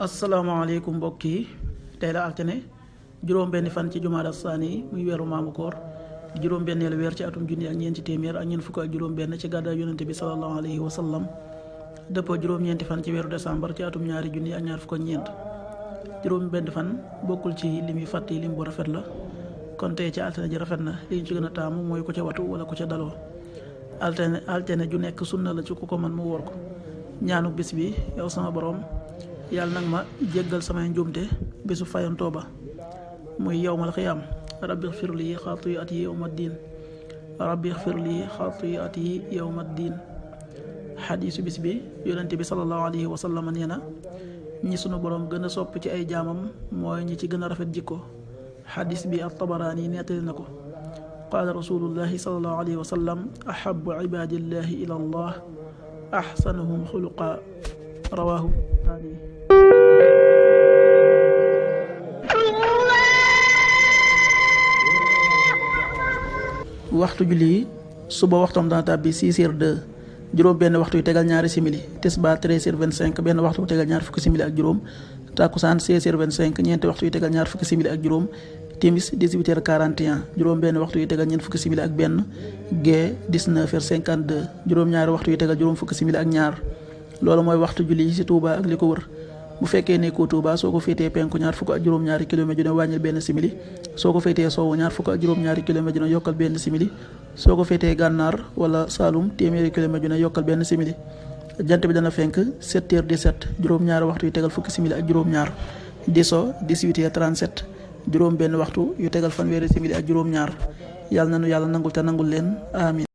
asalaamaaleykum mbokk yi tey la altine juróom-benni fan ci jumaada saani muy weeru maamu koor di juróom-benneelu weer ci atum junni ak ñeenti téeméer ak ñeent fukk ak juróom-benn ci gàddaay yonente bi sallallahu alayhi wa sallam dëppoo juróom-ñeenti fan ci weeru décembre ci atum ñaari junni ak ñaar fukk ak ñeent juróom-benn fan bokkul ci lim yi fàtte lim bu rafet la kon tey ci altine ji rafet na li ñu ci gën a taamu mooy ku ca watu wala ku ca daloo altine ju nekk sunna la ci ku ko man mu wóor ko ñaanu bis bi yow sama borom yàlla nag ma jéggal samay njuumte bésu fayantoo ba muy yawmal xiyaam rabbi xfir lii xaati'ati yawma diin rabbi xfir lii xaati'ati yawma diin xadiisu bis bi yonente bi sallallahu alayhi wa sallam nee na ñi sunu borom gën a sopp ci ay jaamam mooy ñi ci gën a rafet jikko xadiis bi at-Tabaraani nettali na ko qaala rasulullahi sallallahu alayhi wa sallam ahabu ibadillahi ila allah axsanuhum xuluqa rawaahu waxtu julli suba waxtoom dana tàbbi 6h02 juróom benn waxtu yu tegal ñaari simili tisbaar 13h25 benn waxtu yu tegal ñaar fukki simili ak juróom takkusaan 16h25 ñeenti waxtu yu tegal ñaar fukki simili ak juróom timis 18h41 juróom benn waxtu yu tegal ñeent fukki simili ak benn gee 19h52 juróom ñaari waxtu yu tegal juróom fukki simili ak ñaar loolu mooy waxtu julli ci Touba ak li ko wër bu fekkee nekkoo Touba soo ko féetee penku ñaar fukk ak juróom-ñaari kilomètre dina wàññil benn simili soo ko féetee sowwu ñaar fukk ak juróom-ñaari kilomètre dina yokkal benn simili soo ko féetee gànnaar wala Saalum téeméeri kilomètre dina yokkal benn simili jant bi dana fenk 7h17 juróom-ñaari waxtu yu tegal fukki simili ak juróom-ñaar di so 18h37 juróom benn waxtu yu tegal fanweeri simili ak juróom-ñaar yàlla nanu yàlla nangul te nangul leen amin